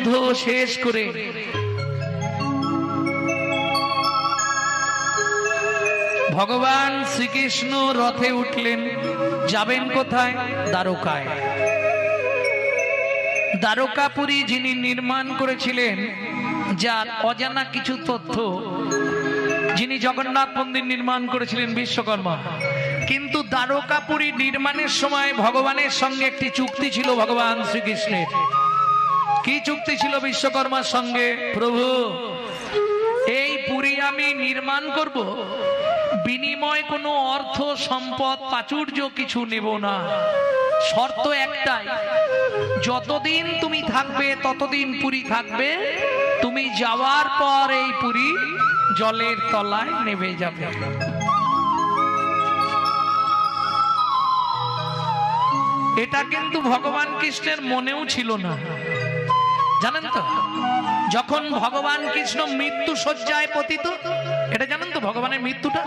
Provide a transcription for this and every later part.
যুদ্ধ শেষ করে ভগবান শ্রীকৃষ্ণ রথে উঠলেন। যাবেন কোথায়? দ্বারকায়। দ্বারকাপুরী যিনি নির্মাণ করেছিলেন, যার অজানা কিছু তথ্য, যিনি জগন্নাথ মন্দির নির্মাণ করেছিলেন বিশ্বকর্মা। কিন্তু দ্বারকাপুরী নির্মাণের সময় ভগবানের সঙ্গে একটি চুক্তি ছিল ভগবান শ্রীকৃষ্ণের। কি চুক্তি ছিল বিশ্বকর্মার সঙ্গে? প্রভু, এই পুরী আমি নির্মাণ করব, বিনিময় কোনো অর্থ সম্পদ প্রাচুর্য কিছু নেব না। শর্ত একটাই, যতদিন তুমি থাকবে ততদিন পুরী থাকবে, তুমি যাওয়ার পর এই পুরী জলের তলায় নেমে যাবে। এটা কিন্তু ভগবান কৃষ্ণের মনেও ছিল না, জানেন তো? যখন ভগবান কৃষ্ণ মৃত্যু শয্যায় পতিত, এটা জানেন তো ভগবানের মৃত্যুটা?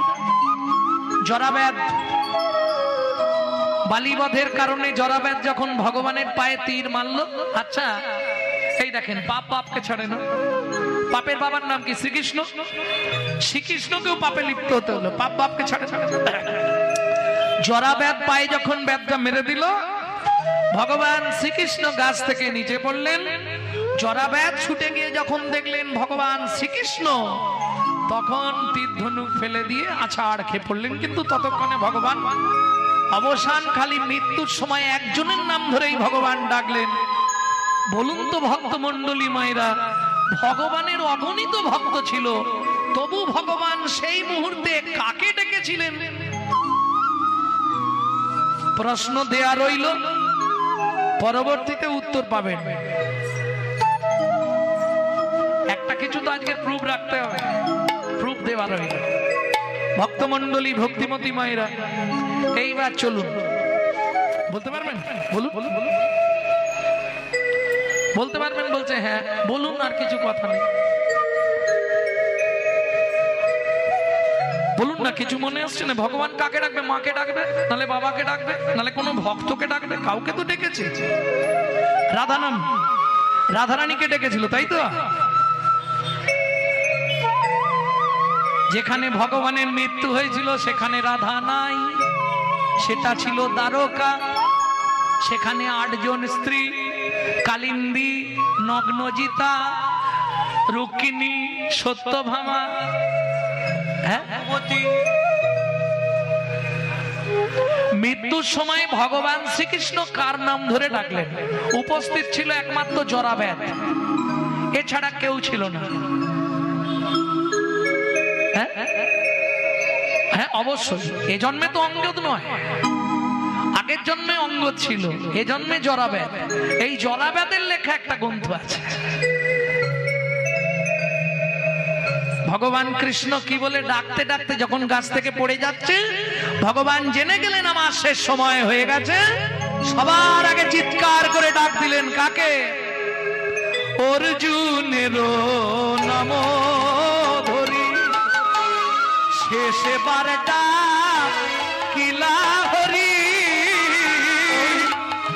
জরাব্যাধ, বালিবধের কারণে জরাব্যাধ যখন ভগবানের পায়ে তীর মারল। আচ্ছা, এই দেখেন, পাপ পাপকে ছাড়ে না। পাপের বাবার নাম কি? শ্রীকৃষ্ণ। শ্রীকৃষ্ণকেও পাপে লিপ্ত হতে হলো, পাপ বাপকে ছাড়ে। জরাব্যাধ পায়ে যখন ব্যাধটা মেরে দিল, ভগবান শ্রীকৃষ্ণ গাছ থেকে নিচে পড়লেন। জরাব্যাধ ছুটে গিয়ে যখন দেখলেন ভগবান শ্রীকৃষ্ণ, তখন তীর ধনুক ফেলে দিয়ে আছাড় খেয়ে পড়লেন। কিন্তু ততক্ষণে ভগবান অবসান, খালি মৃত্যুর সময় একজনের নাম ধরেই ভগবান ডাকলেন। বলুন তো ভক্তমণ্ডলী মায়েরা, ভগবানের অগণিত ভক্ত ছিল, তবু ভগবান সেই মুহূর্তে কাকে ডেকেছিলেন? প্রশ্ন দেয়া রইল, পরবর্তীতে উত্তর পাবেন। একটা কিছু তো আজকে প্রুফ রাখতে হবে, প্রুফ দেওয়া রইল। ভক্তমণ্ডলী, ভক্তিমতী মায়েরা, এইবার চলুন, বলতে পারবেন? বলুন, বলতে পারবেন? বলছে হ্যাঁ বলুন, আর কিছু কথা নেই, বলুন না। কিছু মনে আসছে না? ভগবান কাকে ডাকবে? মাকে ডাকবে, নালে বাবাকে ডাকবে, নালে কোনো ভক্তকে ডাকবে, কাউকে তো ডেকেছে। রাধানাম, রাধারানীকে ডেকেছিল, তাই তো? যেখানে ভগবানের মৃত্যু হয়েছিল সেখানে রাধা নাই, সেটা ছিল দ্বারকা। সেখানে 8 জন স্ত্রী, কালিন্দী, নগ্নজিতা, রুক্মিণী, সত্যভামা, মৃত্যুর সময় ভগবান শ্রীকৃষ্ণ কার নাম ধরে ডাকলেন? উপস্থিত ছিল একমাত্র জরাব্যাধ, এছাড়া কেউ ছিল না। হ্যাঁ অবশ্যই, এ জন্মে তো অঙ্গদ নয়, আগের জন্মে অঙ্গদ ছিল, এ জন্মে জরাব্যাধ। এই জরাব্যাধের লেখা একটা গ্রন্থ আছে। ভগবান কৃষ্ণ কি বলে ডাকতে ডাকতে যখন গাছ থেকে পড়ে যাচ্ছে, ভগবান জেনে গেলেন আমার শেষ সময় হয়ে গেছে। সবার আগে চিৎকার করে ডাক দিলেন কাকে? অর্জুনের নাম ধরি শেষে বার ডাক কিলা হরি।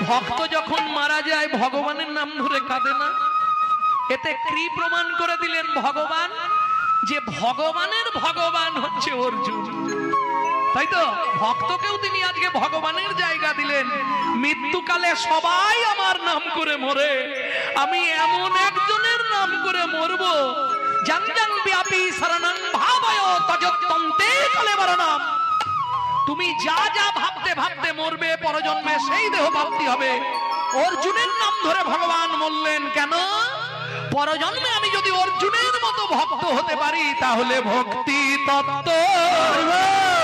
ভক্ত যখন মারা যায় ভগবানের নাম ধরে কাঁদে না? এতে কি প্রমাণ করে দিলেন ভগবান? যে ভগবানের ভগবান হচ্ছে অর্জুন, তাই তো? ভক্তকেও তিনি আজকে ভগবানের জায়গা দিলেন। মৃত্যুকালে সবাই আমার নাম করে মরে, আমি এমন একজনের নাম করে মরব, জান জান ব্যাপী শরণং ভাবয় তজত্তন্তে কলেবরণম। তুমি যা যা ভাবতে ভাবতে মরবে, পরজন্মে সেই দেহ প্রাপ্তি হবে। অর্জুনের নাম ধরে ভগবান বললেন কেন? পরজন্মে আমি যদি অর্জুনের মতো ভক্ত হতে পারি, তাহলে ভক্তি তত্ত্ব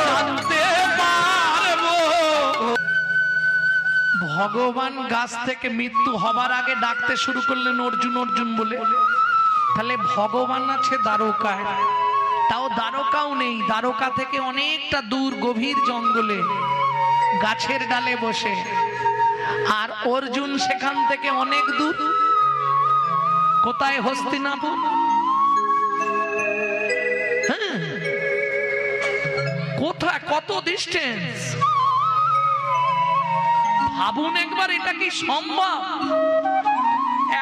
জানতে পারব। ভগবান গাছ থেকে মৃত্যু হবার আগে ডাকতে শুরু করলেন অর্জুন অর্জুন বলে। তাহলে ভগবান আছে দ্বারকায়, তাও দ্বারকাও নেই, দ্বারকা থেকে অনেকটা দূর গভীর জঙ্গলে গাছের ডালে বসে। আর অর্জুন সেখান থেকে অনেক দূর, কোথায়? হস্তিনাপুর। কোথায়? কত ডিস্টেন্স ভাবুন একবার, এটা কি সম্ভব?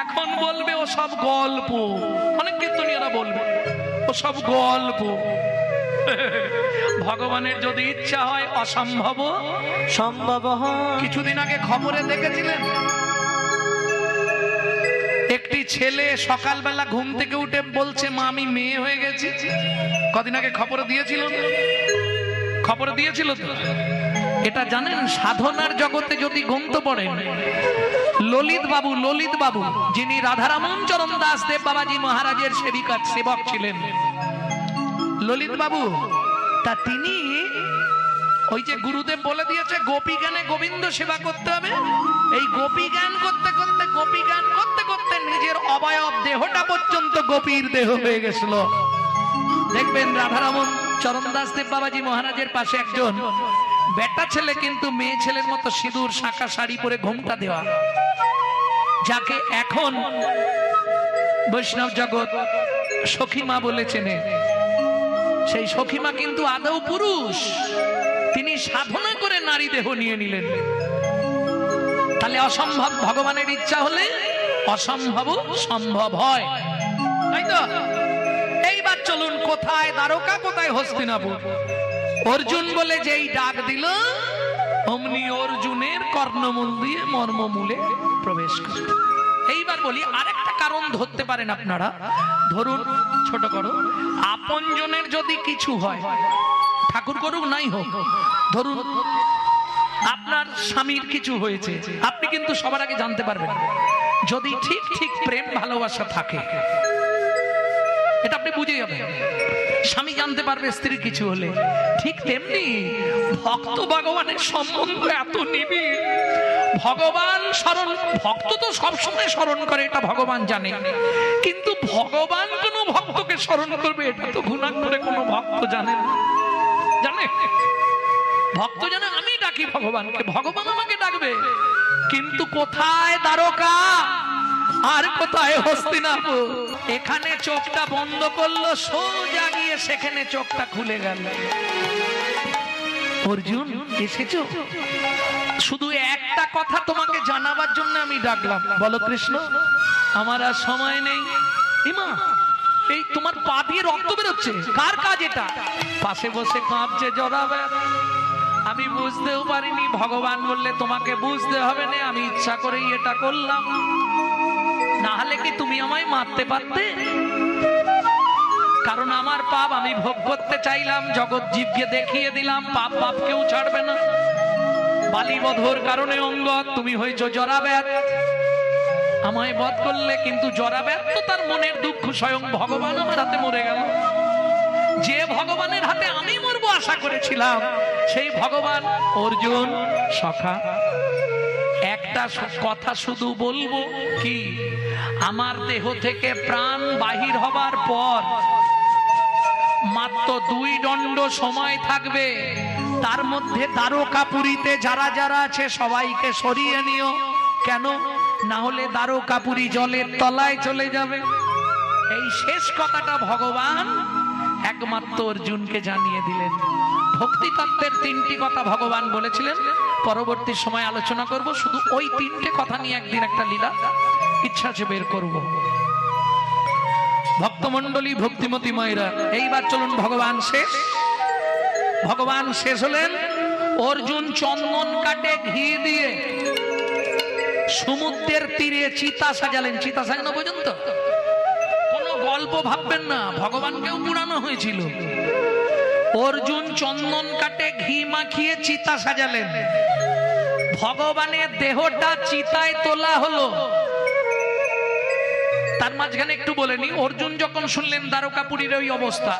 এখন বলবে ও সব গল্প, অনেক কীর্তনীয়রা বলবে ও সব গল্প। ভগবানের যদি ইচ্ছা হয় অসম্ভব সম্ভব হয়। কিছুদিন আগে খবরে দেখেছিলেন একটি ছেলে সকালবেলা ঘুম থেকে উঠে বলছে মা আমি মেয়ে হয়ে গেছি। কদিন আগে খবরে দিয়েছিল তো। এটা জানেন সাধনার জগতে যদি গ্রন্থ পড়েন, ললিত বাবু যিনি রাধারামন চরণ দাস দেব বাবাজি মহারাজের সেবক ছিলেন, ললিত বাবু, তা তিনি ওই যে গুরুদেব বলে দিয়েছে গোপী জ্ঞানে গোবিন্দ সেবা করতে হবে, এই গোপী জ্ঞান করতে করতে নিজের অবয়ব দেহটা পর্যন্ত গোপীর দেহ হয়ে গেছিল। দেখবেন রাধারামন চরণ দাস দেব বাবাজি মহারাজের পাশে একজন বেটা ছেলে, কিন্তু মেয়ে ছেলের মতো সিঁদুর শাঁখা শাড়ি পরে ঘোমটা দেওয়া, যাকে এখন বৈষ্ণব জগৎ সখীমা বলে চেনে। সেই সখীমা কিন্তু আদৌ পুরুষ, তিনি সাধনা করে নারী দেহ নিয়ে নিলেন। তাহলে অসম্ভব ভগবানের ইচ্ছা হলে অসম্ভব সম্ভব হয়, তাই তো? এইবার চলুন, কোথায় দ্বারকা, কোথায় হস্তিনাপুর। অর্জুন বলে যেই ডাক দিল অমনি অর্জুনের কর্ণমূল দিয়ে মর্মমূলে প্রবেশ করল। এইবার বলি আরেকটা কারণ ধরতে পারেন আপনারা। ধরুন, ছোট করো, আপনজনের যদি কিছু হয়, ঠাকুর করুক নাই হোক, ধরুন আপনার স্বামীর কিছু হয়েছে, আপনি কিন্তু সবার আগে জানতে পারবেন যদি ঠিক ঠিক প্রেম ভালোবাসা থাকে। এটা আপনি বুঝে যাবেন, স্বামী জানতে পারবে স্ত্রীর কিছু হলে। ঠিক তেমনি ভক্ত ভগবানের সম্বন্ধ এত নিবিড়, ভগবান স্মরণ, ভক্ত তো সবসময় স্মরণ করে, এটা ভগবান জানে, কিন্তু ভগবান কোন ভক্তকে স্মরণ করবে এটা তো গুণা করে কোনো ভক্ত জানে না। জানে ভক্ত জানে আমি ডাকি ভগবানকে, ভগবান আমাকে ডাকবে, কিন্তু কোথায় দ্বারকা আর কোথায় হস্তিনাপুর। এখানে চোখটা বন্ধ করলো, সোজা গিয়ে সেখানে চোখটা খুলে গেল। অর্জুন এসেছো, শুধু একটা কথা তোমাকে জানাবার জন্য আমি ডাকলাম। বলো কৃষ্ণ। আমার আর সময় নেই। ইমা, এই তোমার পা দিয়ে রক্ত বেরোচ্ছে, কার কাজ এটা? পাশে বসে কাঁদছে জড়াবে। আমি বুঝতেও পারিনি, ভগবান বললে তোমাকে বুঝতে হবে না, আমি ইচ্ছা করেই এটা করলাম, না হলে কি তুমি আমায় মারতে পারতে? কারণ আমার পাপ আমি ভোগ করতে চাইলাম, জগৎ জীবকে দেখিয়ে দিলাম পাপ কেউ ছাড়বে না। বালিবধর কারণে অঙ্গদ তুমি হয়েছ জরাব্যাত, আমায় বধ করলে, কিন্তু জরাব্যাত তো তার মনের দুঃখ, স্বয়ং ভগবান আমার হাতে মরে গেল। যে ভগবানের হাতে আমি মরবো আশা করেছিলাম, সেই ভগবান অর্জুন সখা। একটা কথা শুধু বলবো, কি আমার দেহ থেকে প্রাণ বাহির হবার পর মাত্র 2 দণ্ড সময় থাকবে, তার মধ্যে দ্বারকাপুরীতে যারা যারা আছে সবাইকে সরিয়ে নিও। কেন? না হলে দ্বারকাপুরী জলের তলায় চলে যাবে। এই শেষ কথাটা ভগবান একমাত্র অর্জুনকে জানিয়ে দিলেন। ভক্তি তত্ত্বের 3টি কথা ভগবান বলেছিলেন, পরবর্তী সময় আলোচনা করব। শুধু ওই 3টে কথা নিয়ে একদিন একটা লীলা ইচ্ছা আছে বের করব। ভক্তমণ্ডলী, ভক্তিমতী মায়েরা, এইবার চলুন ভগবান শেষ হলেন। অর্জুন চন্দন কাটে ঘি দিয়ে সমুদ্রের তীরে চিতা সাজালেন। চিতা সাজানো পর্যন্ত কোনো গল্প ভাববেন না, ভগবানকেও পুরানো হয়েছিল। অর্জুন চন্দন কাটে ঘি মাখিয়ে চিতা সাজালেন, ভগবানের দেহটা চিতায় তোলা হলো। তার মাঝখানে একটু বলে নি, অর্জুন যখন শুনলেন দ্বারকাপুরীর ওই অবস্থা,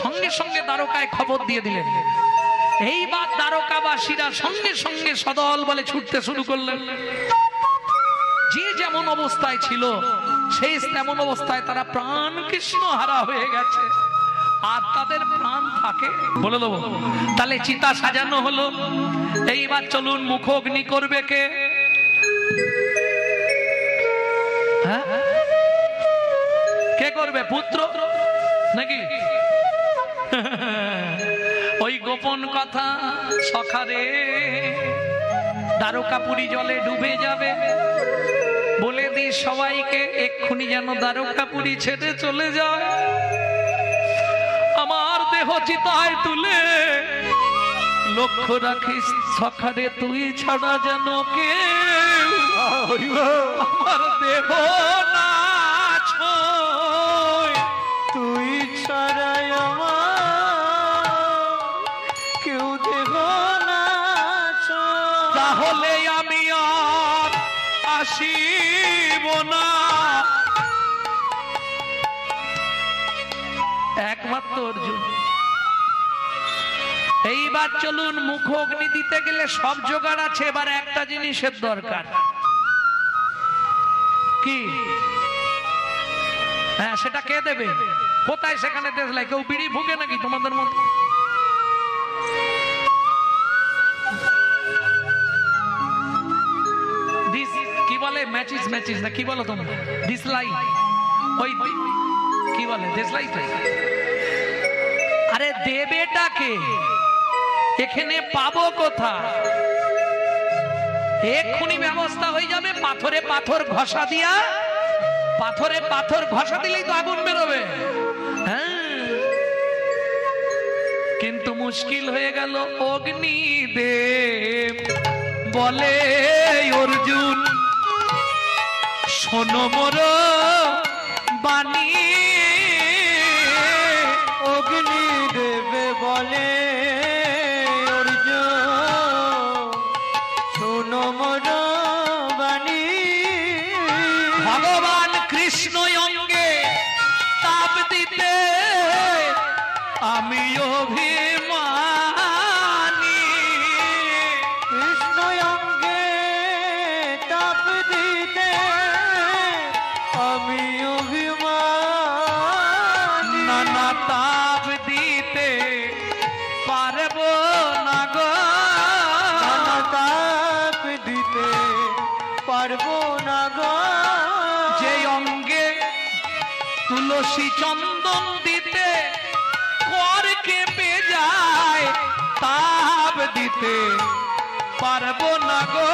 সঙ্গে সঙ্গে দ্বারকায় খবর দিয়ে দিলেন। এইবার দ্বারকাবাসীরা সঙ্গে সঙ্গে সদল বলে ছুটতে শুরু করলেন। যে যেমন অবস্থায় ছিল সেই তেমন অবস্থায় তারা প্রাণ কৃষ্ণ হারা হয়ে গেছে, আর তাদের প্রাণ থাকে। বলে দেবো তাহলে চিতা সাজানো হলো। এইবার চলুন, মুখ অগ্নি করবে কে? হ্যাঁ, কে করবে? পুত্র নাকি? ওই গোপন কথা সখারে দ্বারকাপুরী জলে ডুবে যাবে বলে দিই সবাইকে, এক্ষুনি যেন দ্বারকাপুরী ছেড়ে চলে যায়। আমার দেহ চিতায় তুলে লক্ষ্য রাখিস সখারে তুই ছাড়া যেন কে আমার দেহ না ছোঁয়। তুই ছাড়াই আমার কেউ দেহ না ছোঁয়। তাহলে আমি আর আসিব না। একমাত্র অর্জুন। এইবার চলুন, মুখ অগ্নি দিতে গেলে সব জোগাড় আছে, এবার একটা জিনিসের দরকার। কি? হ্যাঁ, সেটা কে দেবে? কোথায় সেখানে দেখলে কেউ বিড়ি ফুকে নাকি তোমাদের মতো? কি বলে ম্যাচিস ম্যাচিস না কি বলো তোমরা? ডিসলাইট, ওই কি বলে ডিসলাইট। আরে দেবেটাকে এখানে পাবো কোথায়? এক্ষুনি ব্যবস্থা হয়ে যাবে। পাথরে পাথর ঘষা দিয়া, পাথরে পাথর ঘষা দিলেই তো আগুন বেরোবে। হ্যাঁ, কিন্তু মুশকিল হয়ে গেল। অগ্নিদেব বলে অর্জুন শোনো মোর বাণী। অগ্নিদেব বলে অর্জুন শোনো মোর বাণী। ভগবান কৃষ্ণ অঙ্গে তাপ দিতে আমি অভিমানী। কৃষ্ণ অঙ্গে তাপ দিতে আমি অভিমানী। নানা তাপ দিতে পারবো না গো। নানা তাপ দিতে পারবো না গো। যে অঙ্গে তুলসী চন্দন দিতে কর কেঁপে যায়, তাপ দিতে পারবো না গো।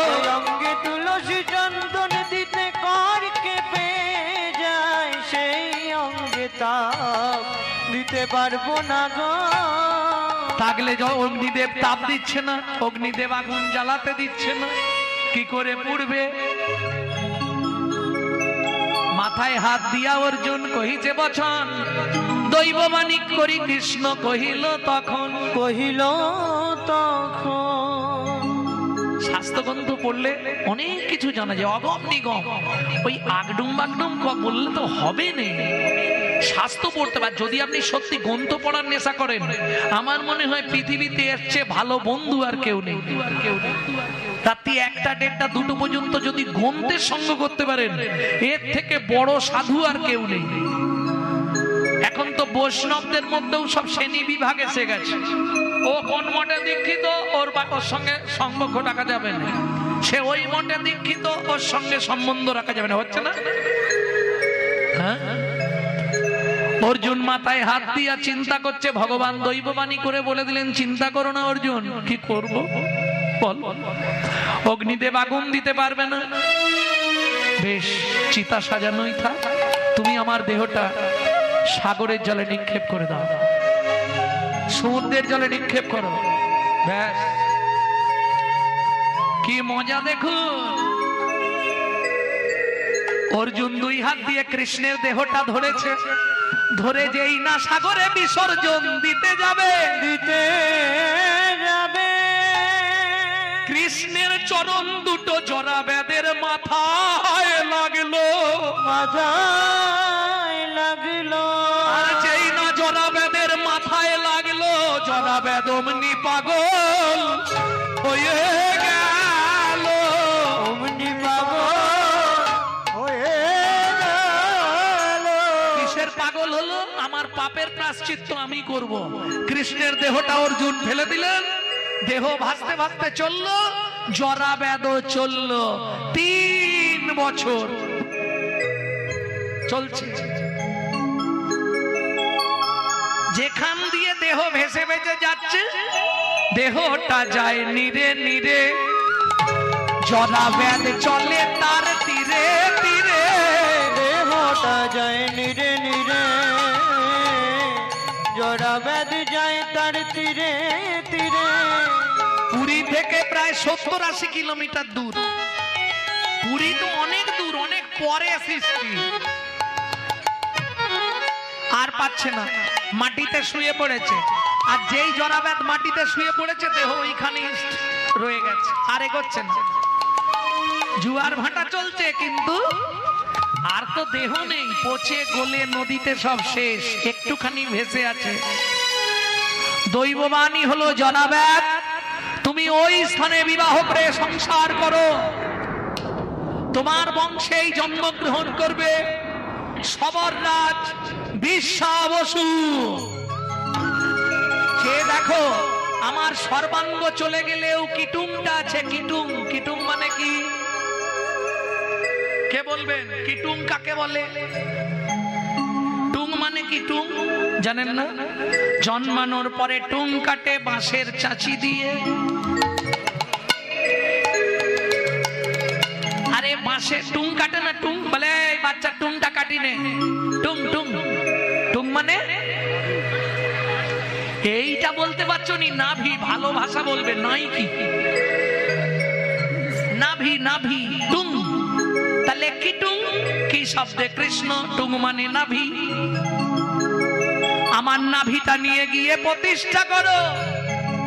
সেই অঙ্গে তুলসী চন্দন দিতে কর কেঁপে যায়, সেই অঙ্গে তাপ দিতে পারবো না গো। থাকলে অগ্নিদেব তাপ দিচ্ছে না, অগ্নিদেব আগুন জ্বালাতে দিচ্ছে না, কি করে পুড়বে? মাথায় হাত দিয়া অর্জুন কহিছে বচন, দৈব মানিক করি কৃষ্ণ কহিল তখন। কহিল তখন। শাস্ত্রগ্রন্থ পড়লে অনেক কিছু জানা যায়, অগম নিগম। ওই আগডুম বাগডুম বললে তো হবে না। শাস্ত্র পড়তে পার। যদি আপনি সত্যি গ্রন্থ পড়ার নেশা করেন, আমার মনে হয় পৃথিবীতে এর চেয়ে ভালো বন্ধু আর কেউ নেই। রাত্রি 1টা 1:30 2টো পর্যন্ত যদি গ্রন্থের সঙ্গ করতে পারেন, এর থেকে বড় সাধু আর কেউ নেই। এখন তো বৈষ্ণবদের মধ্যেও সব শ্রেণী বিভাগ এসে গেছে। ও কোন মঠে দীক্ষিত, ওর সঙ্গে সম্পর্ক রাখা যাবে না। সে ওই মঠে দীক্ষিত, ওর সঙ্গে সম্বন্ধ রাখা যাবে না। হচ্ছে না? হ্যাঁ। অর্জুন মাথায় হাত দিয়া চিন্তা করছে। ভগবান দৈববাণী করে বলে দিলেন, চিন্তা করো না অর্জুন। কি করব বল? অগ্নিদেব আগুন দিতে পারবে না। বেশ, চিতা সাজানোই থাক। তুমি আমার দেহটা সাগরের জলে নিক্ষেপ করে দাও, সমুদ্রের জলে নিক্ষেপ করো। ব্যাস, কি মজা দেখুন। অর্জুন 2 হাত দিয়ে কৃষ্ণের দেহটা ধরেছে। ধরে যেই না সাগরে বিসর্জন দিতে যাবে, কৃষ্ণের চরণ দুটো জরাবেদের মাথায় লাগলো। আর যেই না জরাবেদের মাথায় লাগলো, জরাবেদ অমনি পাগল হয়ে গেল। অমনি পাগল হয়ে গেল। কিসের পাগল হলো? আমার পাপের প্রায়শ্চিত্ত আমি করব। কৃষ্ণের দেহটা অর্জুন ফেলে দিলেন। দেহ ভাসতে ভাসতে চলল, জরাবেদ চলল। 3 বছর চলছে। যেখান দিয়ে দেহ ভেসে ভেসে যাচ্ছে, দেহটা যায় নীরে নীরে। জরাবেদ চলে তার তীরে। কৃষ্ণটা যায় নিরে নিরে, জরা ব্যাধ যায় তার তীরে তীরে। পুরী থেকে প্রায় 70-80 কিলোমিটার দূর। পুরী তো অনেক দূর, অনেক পরে সৃষ্টি। আর পাচ্ছে না, মাটিতে শুয়ে পড়েছে। আর যেই জরাব্যাধ মাটিতে শুয়ে পড়েছে, দেহ ওইখানে রয়ে গেছে, আর এগোচ্ছে না। জুয়ার ভাটা চলছে, কিন্তু আর তো দেহ নেই, পচে গলে নদীতে সব শেষ, একটুখানি ভেসে আছে। দৈববাণী হলো, জরাব্যাধ তুমি ওই স্থানে বিবাহ করে সংসার করো, তোমার বংশেই জন্মগ্রহণ করবে সবররাজ বিশ্বা বসু। সে দেখো, আমার সর্বাঙ্গ চলে গেলেও কিটুমটা আছে। কিটুম, কিটুম মানে কি? কে বলবেন কিটুম কাকে বলে? টুং মানে কি? টুং জানেন না? জন্মানোর পরে টুং কাটে বাঁশের চাচি দিয়ে। আরে বাঁশে টুং কাটে না? টুং বলে বাচ্চা টুংটা কাটি নে। টুং টুং টুং মানে এইটা বলতে পারছো নি? নাভি, ভালো ভাষা বলবে। নাই কি নাভি? নাভি টুং। তাহলে কি টুং কি শব্দে? কৃষ্ণ। টুং মানে নাভি। আমার নাভিটা নিয়ে গিয়ে প্রতিষ্ঠা করো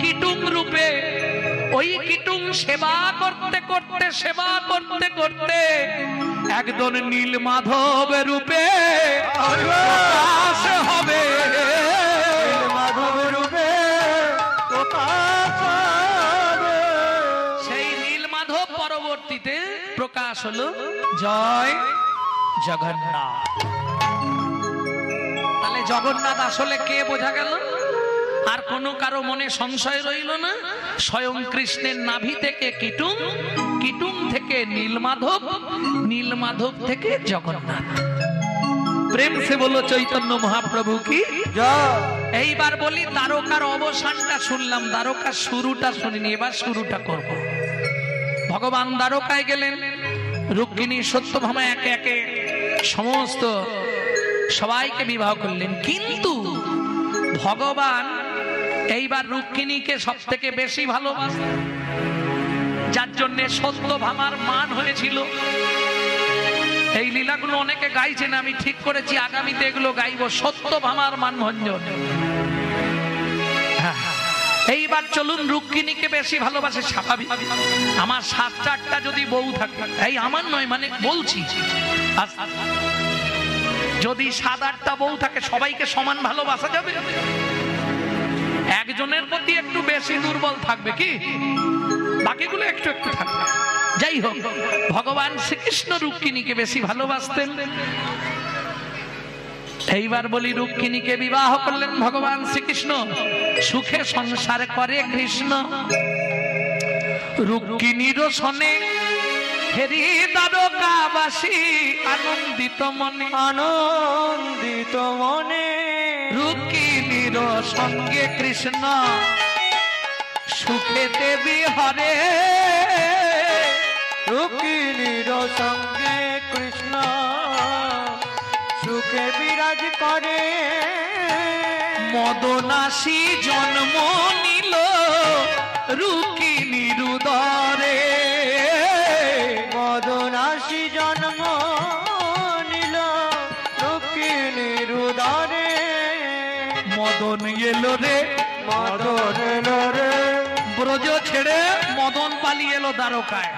কিটুং রূপে। ওই কিটুং সেবা করতে করতে, সেবা করতে করতে একজন নীল মাধব রূপে প্রকাশ হবে। মাধব রূপে প্রকাশ হবে। সেই নীল মাধব পরবর্তীতে প্রকাশ হলো জয় জগন্নাথ। তাহলে জগন্নাথ আসলে কে বোঝা গেল? আর কোনো কারো মনে সংশয় রইল না? স্বয়ং কৃষ্ণের নাভি থেকে কিটুং, কিটুং থেকে নীলমাধব, নীলমাধব থেকে জগন্নাথ। প্রেম সে বলো চৈতন্য মহাপ্রভু কি জয়। এইবার বলি, দ্বারকার অবসানটা শুনলাম, দ্বারকার শুরুটা শুনিনি, এবার শুরুটা করব। ভগবান দ্বারকায় গেলেন, রুক্মিণী সত্যভামা একে একে সমস্ত সবাইকে বিবাহ করলেন। কিন্তু ভগবান এইবার রুক্মিণীকে সব থেকে বেশি ভালোবাসেন, যার জন্য সত্যভামার মান হয়েছিল। এই লীলাগুলো অনেকে গাইছেন, আমি ঠিক করেছি আগামীতে এগুলো গাইব, সত্যভামার মান ভঞ্জন। এইবার চলুন, রুক্মিণীকে বেশি ভালোবাসে স্বাভাবিক। আমার 7-8টা যদি বউ থাকে, এই আমার নয়, মানে বলছি, যদি 7-8টা বউ থাকে সবাইকে সমান ভালোবাসা যাবে? একজনের প্রতি একটু বেশি দুর্বল থাকবে, কি বাকিগুলো একটু একটু থাকবে। যাই হোক, ভগবান শ্রীকৃষ্ণ রুক্মিণীকে বেশি ভালোবাসতেন। এইবার বলি, রুক্মিণীকে বিবাহ করলেন ভগবান শ্রীকৃষ্ণ, সুখে সংসার করে কৃষ্ণ। রুক্মিণীর সনে হেরি দ্বারকাবাসী আনন্দিত মনে, আনন্দিত মনে। রুক্মিণীর সঙ্গে কৃষ্ণ সুখে দেবী হরে। রুক্মিণীর সঙ্গে কৃষ্ণ সুখে বিরাজ করে। মদনাসী জন্ম নিল রুক্মিণীর উদরে। মদনাসী জন্ম নিল রুক্মিণীর উদরে। মদন এলো রে, মদন এলো রে, ব্রজ ছেড়ে মদন পালিয়ে এলো দ্বারকায়।